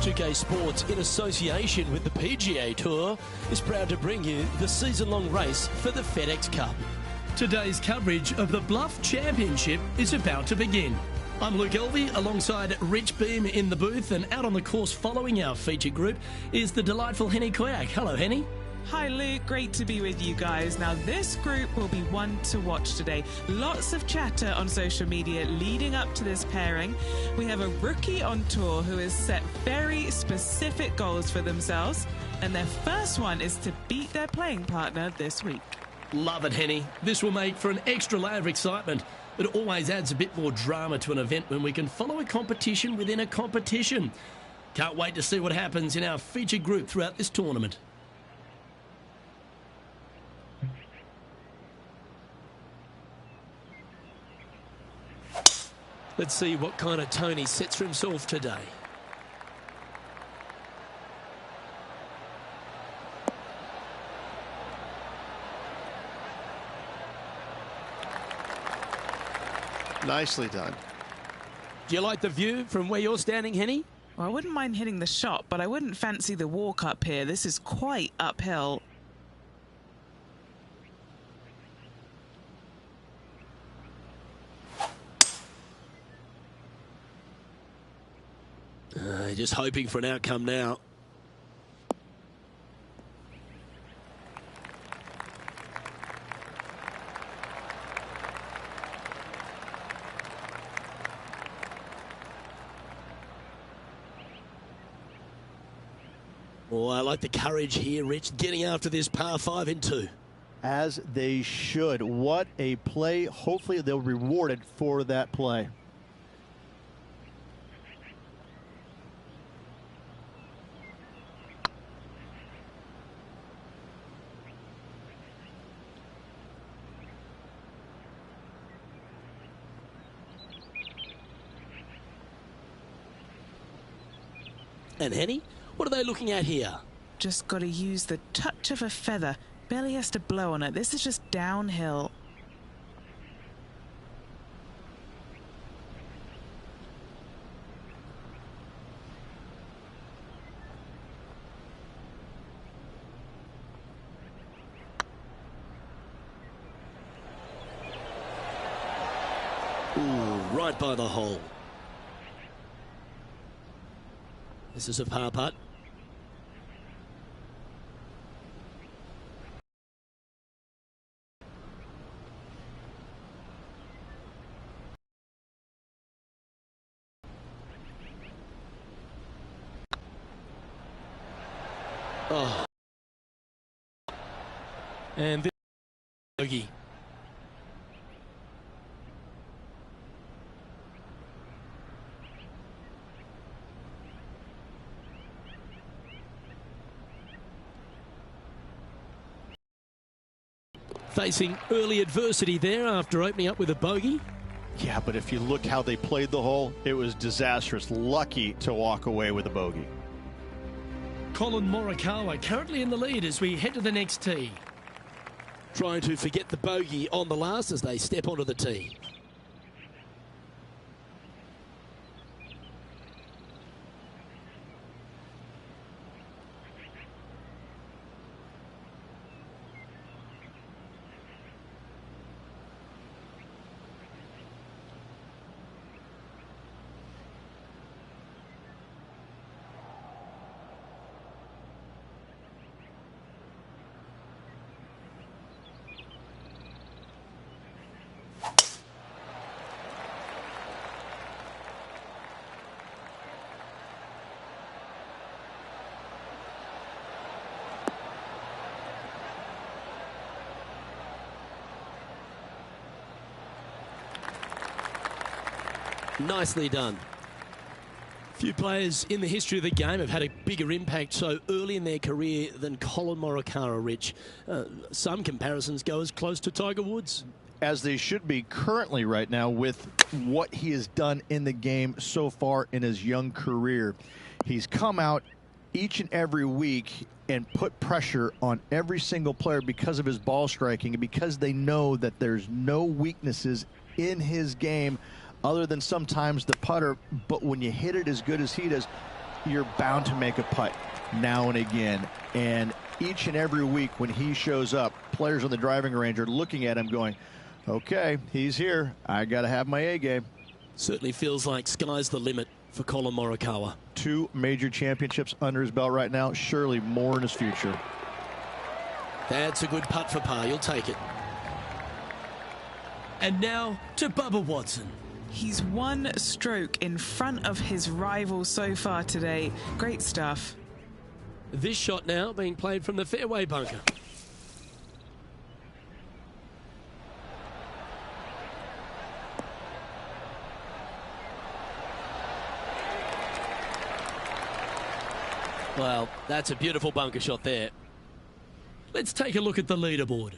2K Sports, in association with the PGA Tour, is proud to bring you the season-long race for the FedEx Cup. Today's coverage of the Bluff Championship is about to begin. I'm Luke Elvey alongside Rich Beam in the booth, and out on the course following our feature group is the delightful Henny Koyak. Hello, Henny. Hi Luke, great to be with you guys. Now this group will be one to watch today. Lots of chatter on social media leading up to this pairing. We have a rookie on tour who has set very specific goals for themselves, and their first one is to beat their playing partner this week. Love it, Henny. This will make for an extra layer of excitement. It always adds a bit more drama to an event when we can follow a competition within a competition. Can't wait to see what happens in our feature group throughout this tournament. Let's see what kind of tone he sets for himself today. Nicely done. Do you like the view from where you're standing, Henny? Well, I wouldn't mind hitting the shot, but I wouldn't fancy the walk up here. This is quite uphill. Just hoping for an outcome now. Oh, I like the courage here, Rich, getting after this par 5 in 2. As they should. What a play. Hopefully they'll be rewarded for that play. And Henny, what are they looking at here? Just got to use the touch of a feather. Barely has to blow on it. This is just downhill. Ooh, right by the hole. This is a par putt. Oh. And this bogey. Facing early adversity there after opening up with a bogey. Yeah, but if you look how they played the hole, it was disastrous. Lucky to walk away with a bogey. Colin Morikawa currently in the lead as we head to the next tee. Trying to forget the bogey on the last as they step onto the tee. Nicely done. Few players in the history of the game have had a bigger impact so early in their career than Colin Morikawa, Rich. Some comparisons go as close to Tiger Woods. As they should be currently right now with what he has done in the game so far in his young career. He's come out each and every week and put pressure on every single player because of his ball striking and because they know that there's no weaknesses in his game other than sometimes the putter. But when you hit it as good as he does, you're bound to make a putt now and again. And each and every week when he shows up, players on the driving range are looking at him going, okay, he's here. I got to have my A game. Certainly feels like sky's the limit for Collin Morikawa. 2 major championships under his belt right now. Surely more in his future. That's a good putt for par. You'll take it. And now to Bubba Watson. He's 1 stroke in front of his rival so far today. Great stuff. This shot now being played from the fairway bunker. Well, that's a beautiful bunker shot there. Let's take a look at the leaderboard.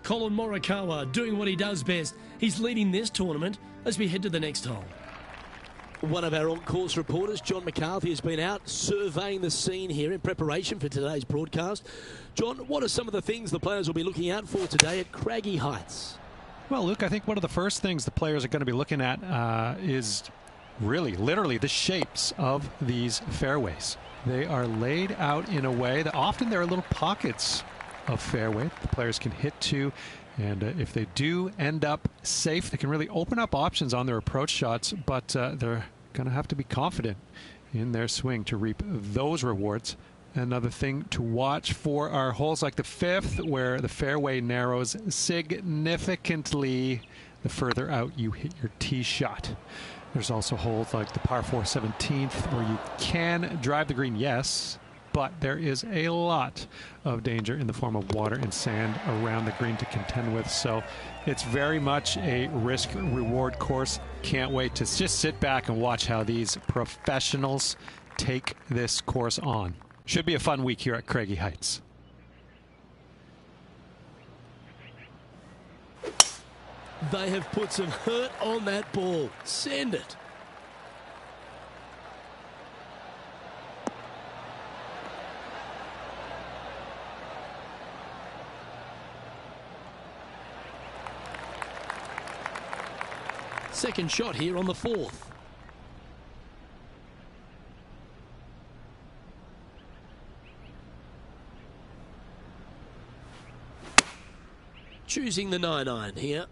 Collin Morikawa doing what he does best. He's leading this tournament as we head to the next hole. One of our on-course reporters, John McCarthy, has been out surveying the scene here in preparation for today's broadcast. John, what are some of the things the players will be looking out for today at Craggy Heights? Well, Luke, I think one of the first things the players are going to be looking at is really, literally, the shapes of these fairways. They are laid out in a way that often there are little pockets of fairway the players can hit to, and if they do end up safe, they can really open up options on their approach shots, but they're going to have to be confident in their swing to reap those rewards. Another thing to watch for are holes like the 5th, where the fairway narrows significantly the further out you hit your tee shot. There's also holes like the par 4 17th, where you can drive the green, yes, but there is a lot of danger in the form of water and sand around the green to contend with. So it's very much a risk-reward course. Can't wait to just sit back and watch how these professionals take this course on. Should be a fun week here at Craggy Heights. They have put some hurt on that ball. Send it. Second shot here on the 4th. Choosing the 9-iron here.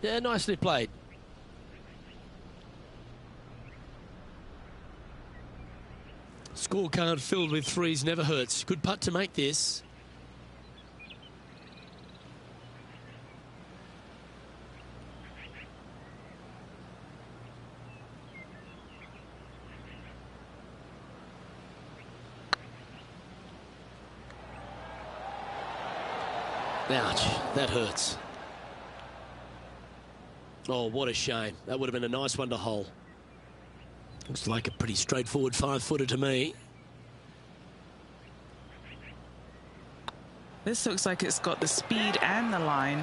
Yeah, nicely played. Scorecard filled with 3s never hurts. Good putt to make this. Ouch, that hurts. Oh, what a shame. That would have been a nice one to hole. Looks like a pretty straightforward 5-footer to me. This looks like it's got the speed and the line.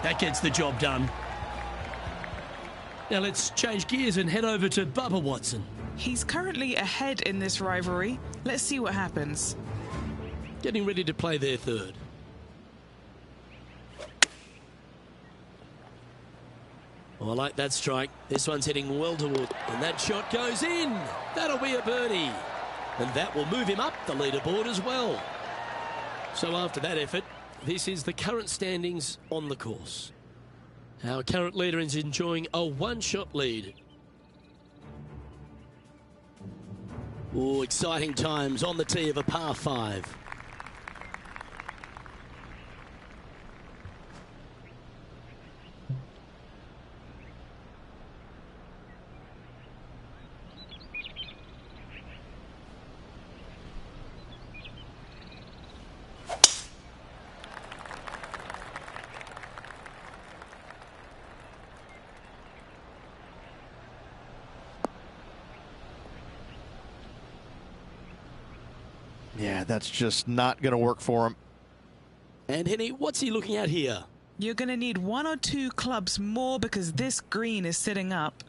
That gets the job done. Now let's change gears and head over to Bubba Watson. He's currently ahead in this rivalry. Let's see what happens. Getting ready to play their 3rd. Oh, I like that strike. This one's heading well toward, and that shot goes in. That'll be a birdie. And that will move him up the leaderboard as well. So after that effort, this is the current standings on the course. Our current leader is enjoying a 1-shot lead. Oh, exciting times on the tee of a par 5. Yeah, that's just not going to work for him. And Henny, what's he looking at here? You're going to need 1 or 2 clubs more because this green is sitting up.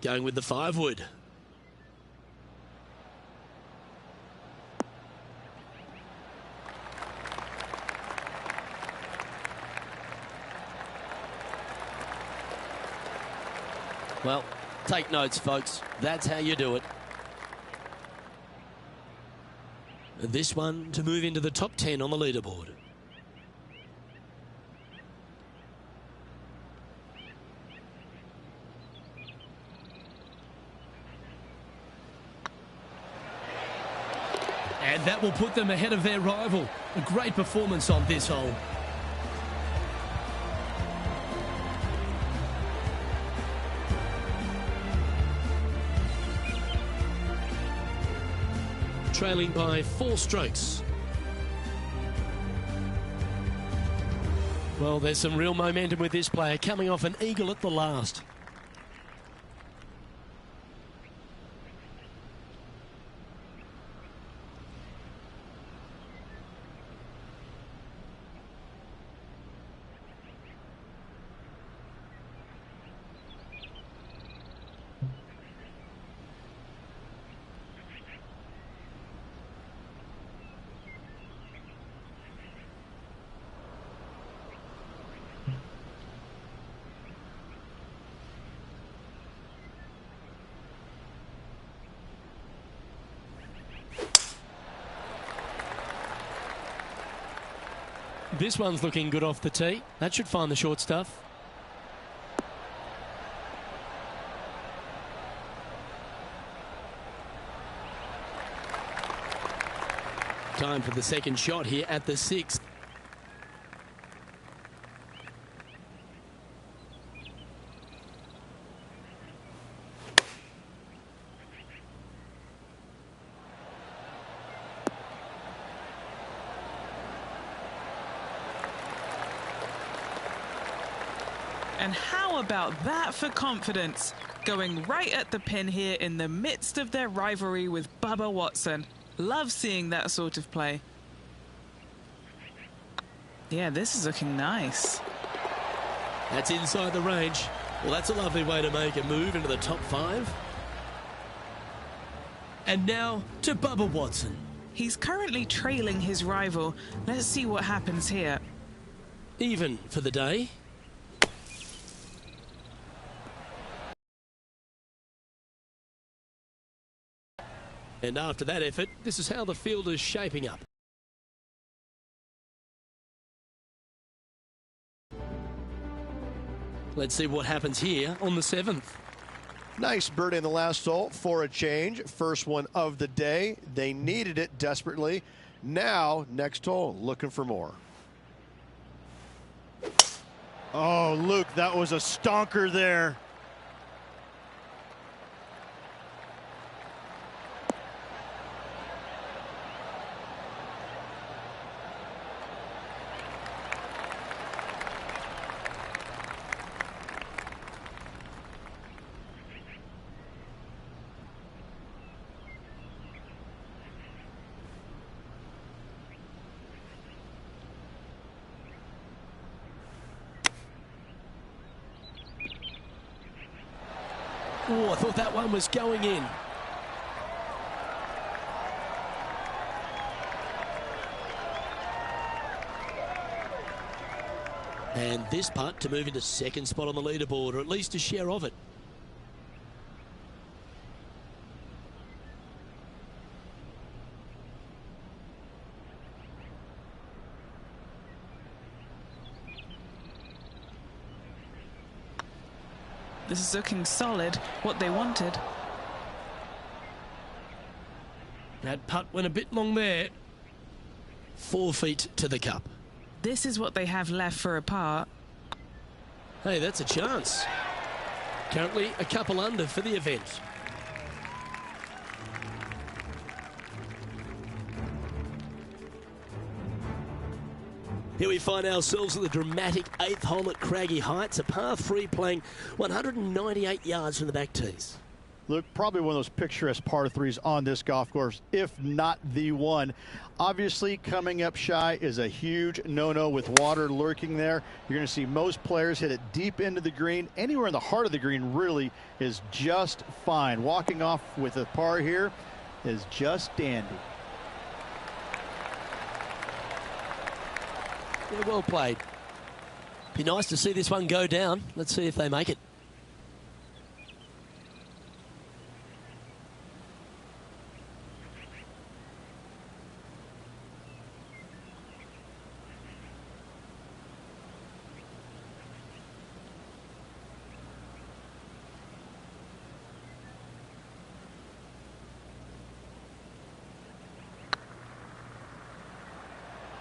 going with the 5-wood. Well, take notes, folks. That's how you do it. This one to move into the top 10 on the leaderboard. And that will put them ahead of their rival. A great performance on this hole. Trailing by 4 strokes. Well, there's some real momentum with this player, coming off an eagle at the last. This one's looking good off the tee. That should find the short stuff. Time for the second shot here at the 6th. And how about that for confidence? Going right at the pin here in the midst of their rivalry with Bubba Watson. Love seeing that sort of play. Yeah, this is looking nice. That's inside the range. Well, that's a lovely way to make a move into the top 5. And now to Bubba Watson. He's currently trailing his rival. Let's see what happens here. Even for the day. And after that effort, this is how the field is shaping up. Let's see what happens here on the 7th. Nice birdie in the last hole for a change. First one of the day. They needed it desperately. Now, next hole, looking for more. Oh, Luke, that was a stonker there. Oh, I thought that one was going in. And this putt to move into second spot on the leaderboard, or at least a share of it. This is looking solid, what they wanted. That putt went a bit long there. 4 feet to the cup. This is what they have left for a par. Hey, that's a chance. Currently a couple under for the event. Here we find ourselves at the dramatic 8th hole at Craggy Heights, a par 3 playing 198 yards from the back tees. Look, probably one of those picturesque par threes on this golf course, if not the one. Obviously, coming up shy is a huge no-no with water lurking there. You're going to see most players hit it deep into the green. Anywhere in the heart of the green really is just fine. Walking off with a par here is just dandy. Yeah, well played. Be nice to see this one go down. Let's see if they make it.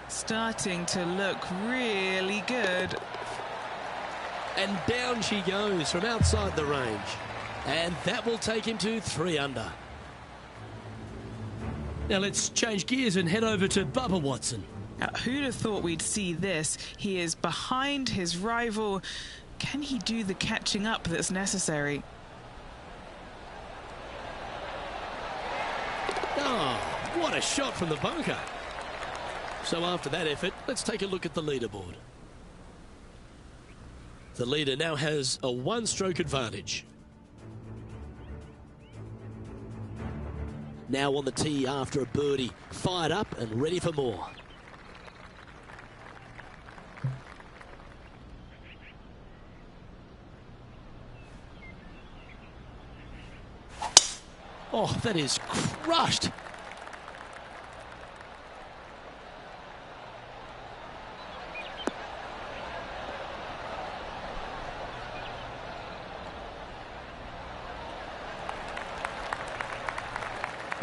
Starting to look really good. And down she goes from outside the range. And that will take him to 3 under. Now let's change gears and head over to Bubba Watson. Now, who'd have thought we'd see this? He is behind his rival. Can he do the catching up that's necessary? Oh, what a shot from the bunker. So after that effort, let's take a look at the leaderboard. The leader now has a 1-stroke advantage. Now on the tee after a birdie, fired up and ready for more. Oh, that is crushed.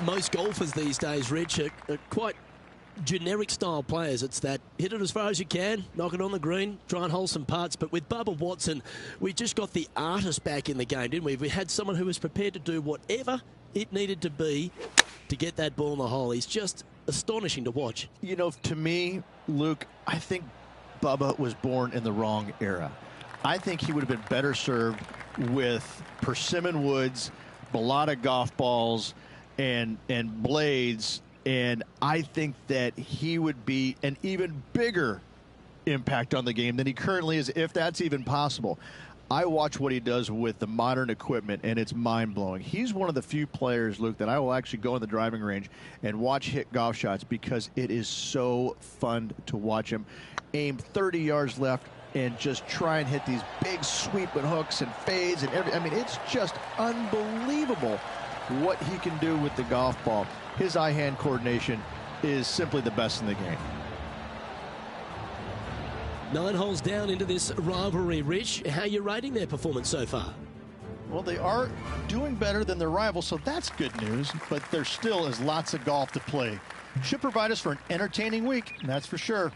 Most golfers these days, Rich, are quite generic style players. It's that hit it as far as you can, knock it on the green, try and hold some putts. But with Bubba Watson, we just got the artist back in the game, didn't we? We had someone who was prepared to do whatever it needed to be to get that ball in the hole. He's just astonishing to watch. You know, to me, Luke, I think Bubba was born in the wrong era. I think he would have been better served with persimmon woods, balata golf balls, and blades, and I think that he would be an even bigger impact on the game than he currently is, if that's even possible. I watch what he does with the modern equipment, and it's mind-blowing. He's one of the few players, Luke, that I will actually go in the driving range and watch hit golf shots because it is so fun to watch him aim 30 yards left and just try and hit these big sweeping hooks and fades and everything. I mean, it's just unbelievable what he can do with the golf ball. His eye-hand coordination is simply the best in the game. 9 holes down into this rivalry, Rich. How are you rating their performance so far? Well, they are doing better than their rivals, so that's good news, but there still is lots of golf to play. Should provide us for an entertaining week, that's for sure.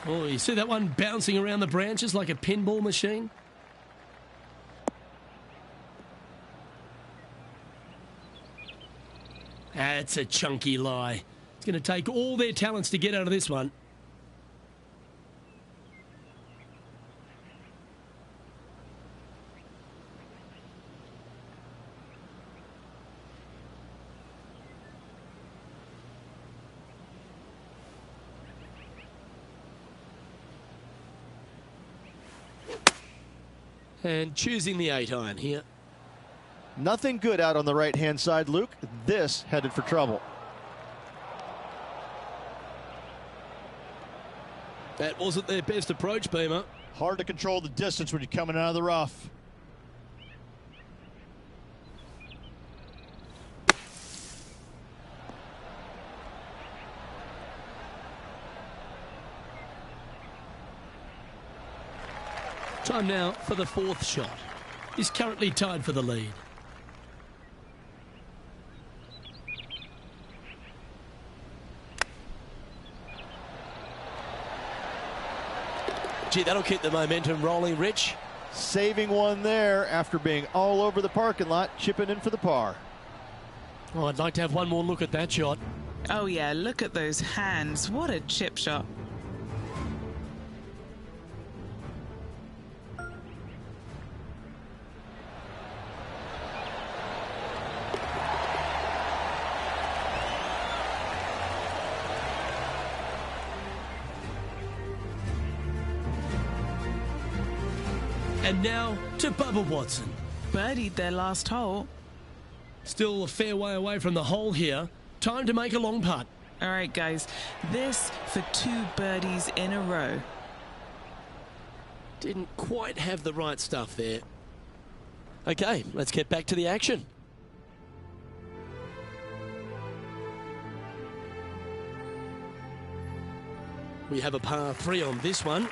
Oh, you see that one bouncing around the branches like a pinball machine? That's a chunky lie. It's going to take all their talents to get out of this one. And choosing the 8-iron here. Nothing good out on the right-hand side, Luke. This headed for trouble. That wasn't their best approach, Beamer. Hard to control the distance when you're coming out of the rough. Time now for the 4th shot. He's currently tied for the lead. Gee, that'll keep the momentum rolling, Rich. Saving one there after being all over the parking lot, chipping in for the par. Oh, I'd like to have one more look at that shot. Oh yeah, look at those hands. What a chip shot. And now to Bubba Watson. Birdied their last hole. Still a fair way away from the hole here. Time to make a long putt. All right, guys. This for 2 birdies in a row. Didn't quite have the right stuff there. Okay, let's get back to the action. We have a par 3 on this one.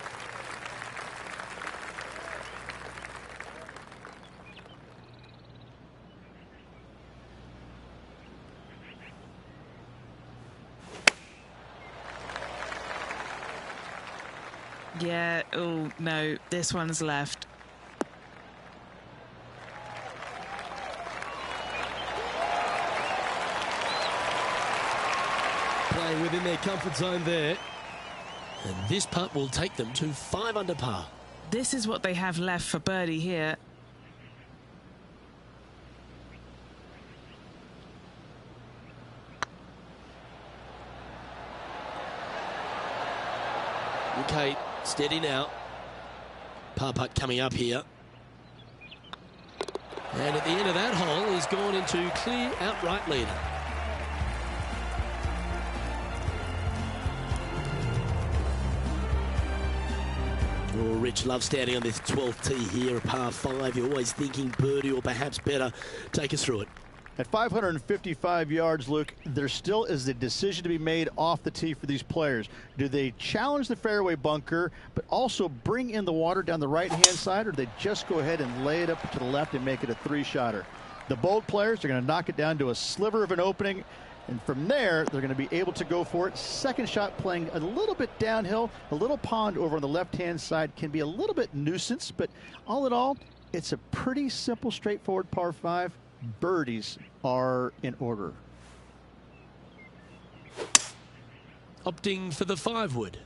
Yeah, oh no, this one's left. Playing within their comfort zone there. And this putt will take them to 5 under par. This is what they have left for birdie here. Okay, steady now. Par putt coming up here. And at the end of that hole, he's gone into clear outright leader. Oh, Rich loves standing on this 12th tee here, a par 5. You're always thinking birdie or perhaps better. Take us through it. At 555 yards, Luke, there still is a decision to be made off the tee for these players. Do they challenge the fairway bunker, but also bring in the water down the right-hand side, or do they just go ahead and lay it up to the left and make it a 3-shotter? The bold players are going to knock it down to a sliver of an opening, and from there, they're going to be able to go for it. Second shot playing a little bit downhill. A little pond over on the left-hand side can be a little bit nuisance, but all in all, it's a pretty simple, straightforward par 5. Birdies are in order. Opting for the 5-wood.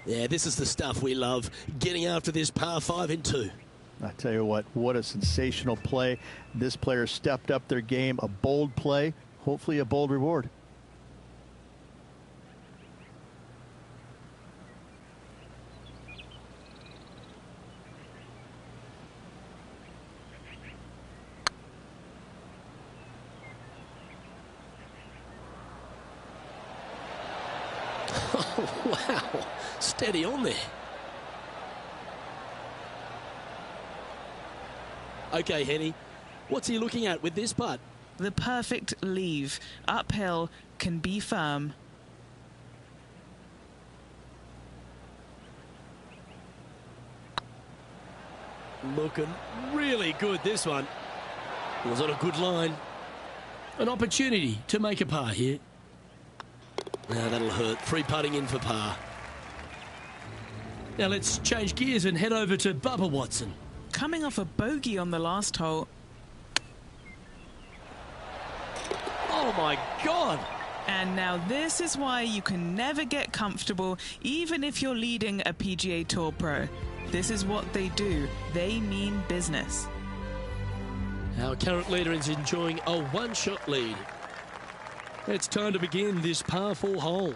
Yeah, this is the stuff we love, getting after this par 5 in 2. I tell you what a sensational play. This player stepped up their game, a bold play, hopefully a bold reward. Oh, wow. Steady on there. Okay, Henny, what's he looking at with this putt? The perfect leave. Uphill, can be firm. Looking really good, this one. Was on a good line. An opportunity to make a par here. Now that'll hurt. 3 putting in for par. Now let's change gears and head over to Bubba Watson. Coming off a bogey on the last hole. Oh my God! And now this is why you can never get comfortable, even if you're leading a PGA Tour pro. This is what they do. They mean business. Our current leader is enjoying a 1-shot lead. It's time to begin this par 4 hole.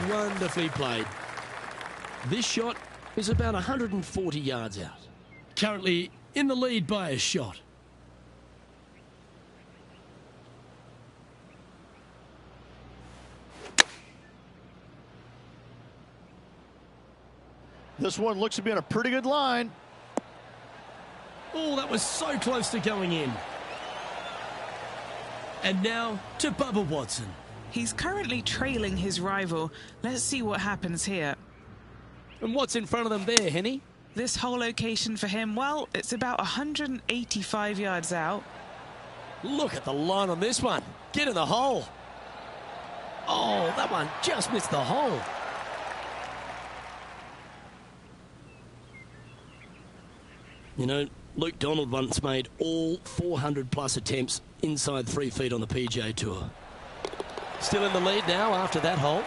Wonderfully played. This shot is about 140 yards out. Currently in the lead by a shot. This one looks to be on a pretty good line. Oh, that was so close to going in. And now to Bubba Watson. He's currently trailing his rival. Let's see what happens here. And what's in front of them there, Henny? This whole location for him, well, it's about 185 yards out. Look at the line on this one. Get in the hole. Oh, that one just missed the hole. You know, Luke Donald once made all 400-plus attempts inside 3 feet on the PGA Tour. Still in the lead now after that hole.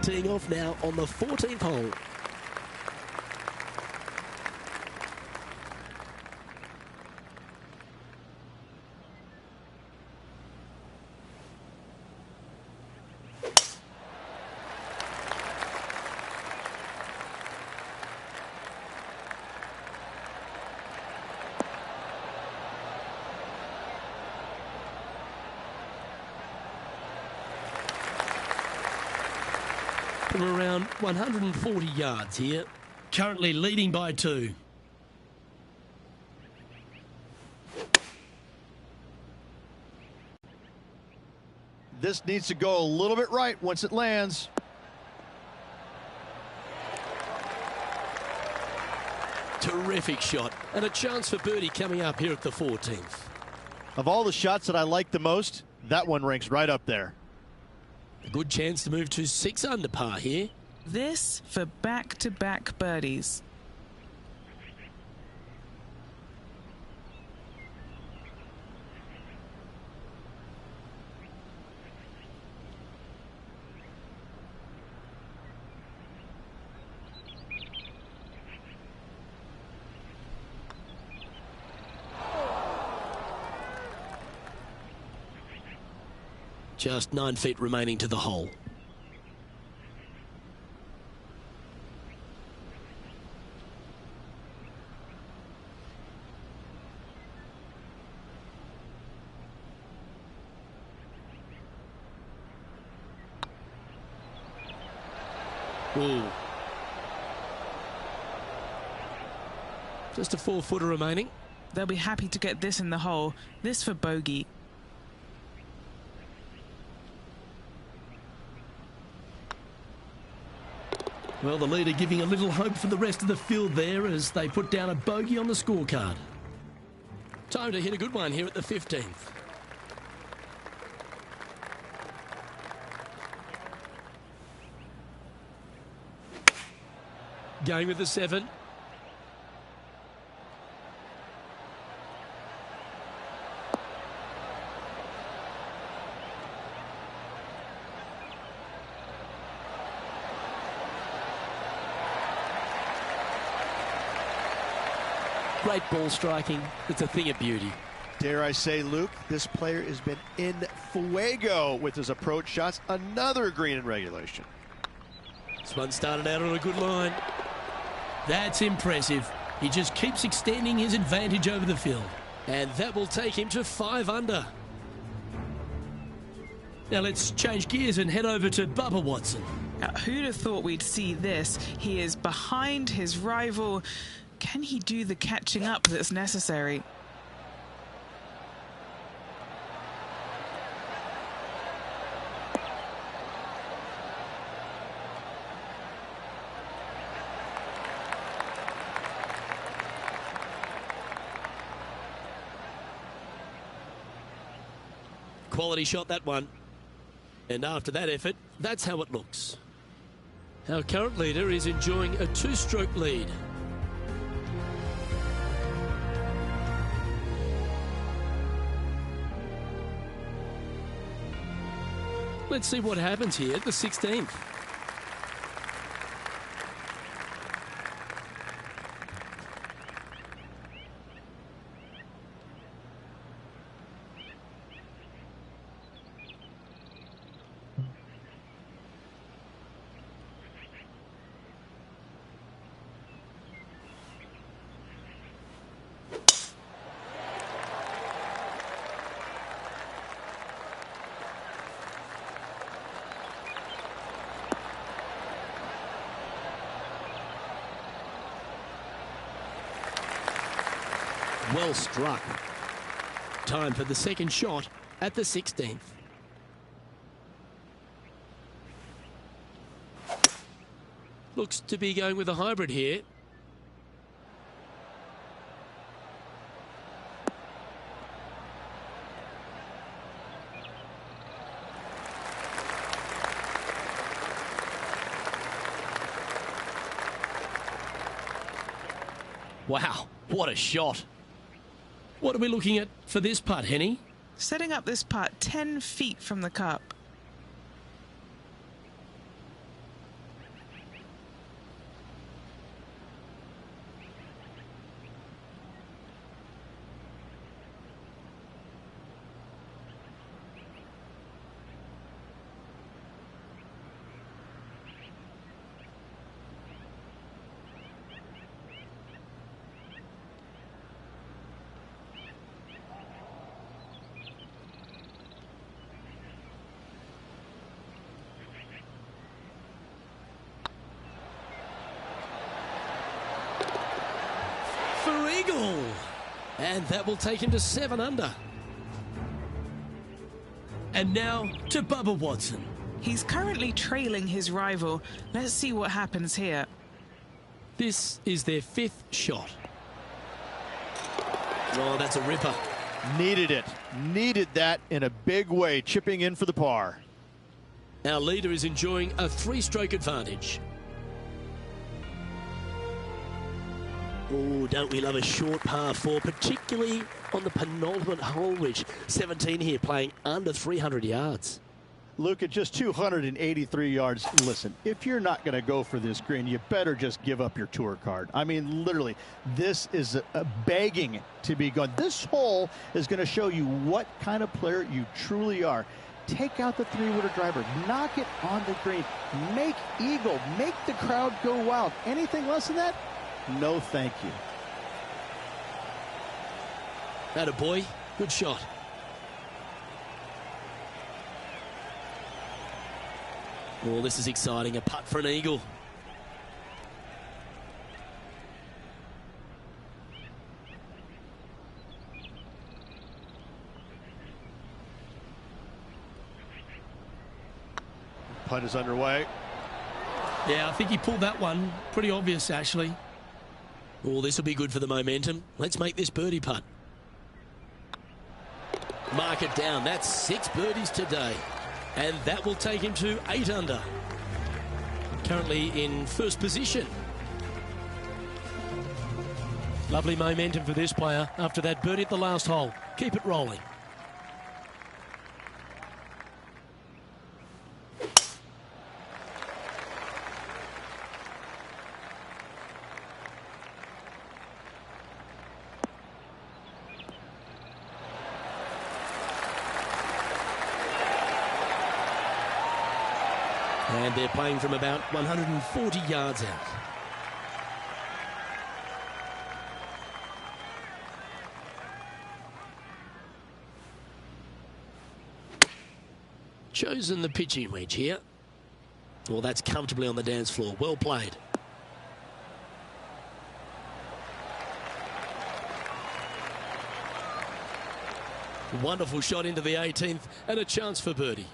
Teeing off now on the 14th hole. From around 140 yards here. Currently leading by 2. This needs to go a little bit right once it lands. Terrific shot. And a chance for birdie coming up here at the 14th. Of all the shots that I like the most, that one ranks right up there. A good chance to move to 6 under par here. This for back-to-back birdies. Just 9 feet remaining to the hole. Ooh. Just a 4-footer remaining. They'll be happy to get this in the hole. This for bogey. Well, the leader giving a little hope for the rest of the field there as they put down a bogey on the scorecard. Time to hit a good one here at the 15th. Going with the 7. Great ball striking. It's a thing of beauty. Dare I say, Luke, this player has been in fuego with his approach shots. Another green in regulation. This one started out on a good line. That's impressive. He just keeps extending his advantage over the field. And that will take him to 5 under. Now let's change gears and head over to Bubba Watson. Now, who'd have thought we'd see this? He is behind his rival. Can he do the catching up that's necessary? Quality shot, that one. And after that effort, that's how it looks. Our current leader is enjoying a 2-stroke lead. Let's see what happens here at the 16th. Well struck. Time for the second shot at the 16th. Looks to be going with a hybrid here. Wow, what a shot. What are we looking at for this putt, Henny? Setting up this putt 10 feet from the cup. For eagle, and that will take him to 7 under. And now to Bubba Watson. He's currently trailing his rival. Let's see what happens here. This is their 5th shot. Oh, that's a ripper. Needed it. Needed that in a big way, chipping in for the par. Our leader is enjoying a 3-stroke advantage. Oh, don't we love a short par 4, particularly on the penultimate hole, Rich. 17 here, playing under 300 yards. Luke, at just 283 yards, listen, if you're not going to go for this green, you better just give up your tour card. I mean, literally, this is a begging to be gone. This hole is going to show you what kind of player you truly are. Take out the 3-wooder driver, knock it on the green, make eagle, make the crowd go wild. Anything less than that? No, thank you. Atta boy, good shot. Oh, this is exciting. A putt for an eagle. Putt is underway. Yeah, I think he pulled that one. Pretty obvious, actually. Oh, this will be good for the momentum. Let's make this birdie putt. Mark it down. That's 6 birdies today. And that will take him to 8 under. Currently in first position. Lovely momentum for this player after that birdie at the last hole. Keep it rolling. And they're playing from about 140 yards out. Chosen the pitching wedge here. Well, that's comfortably on the dance floor. Well played. Wonderful shot into the 18th and a chance for birdie.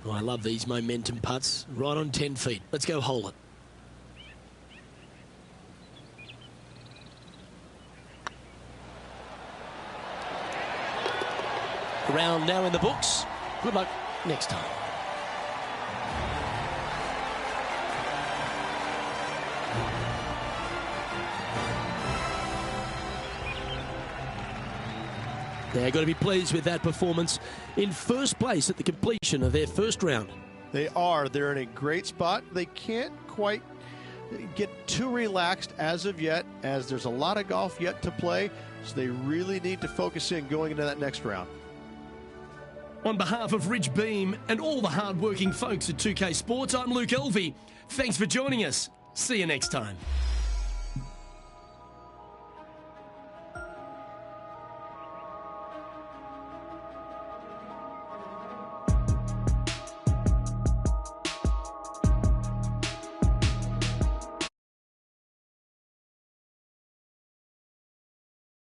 Oh, I love these momentum putts. Right on 10 feet. Let's go hole it. Round now in the books. Good luck next time. They're going to be pleased with that performance in first place at the completion of their first round. They are. They're in a great spot. They can't quite get too relaxed as of yet, as there's a lot of golf yet to play. So they really need to focus in going into that next round. On behalf of Rich Beam and all the hard-working folks at 2K Sports, I'm Luke Elvey. Thanks for joining us. See you next time.